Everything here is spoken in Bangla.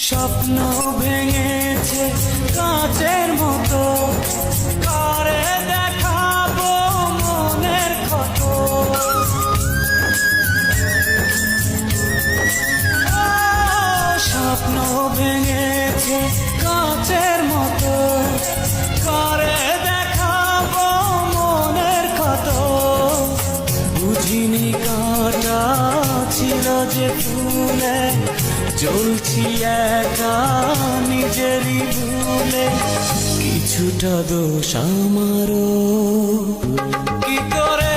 স্বপ্ন ভেঙেছে কাঁচের মতো, করে দেখাবো মনের ক্ষত। স্বপ্ন ভেঙেছে কাঁচের মতো, করে দেখাবো মনের ক্ষত। বুঝিনি কাঁটা ছিল যে ফুলে, জ্বলছি একা নিজেরই ভুলে। কিছুটা দোষ আমারও, কি করে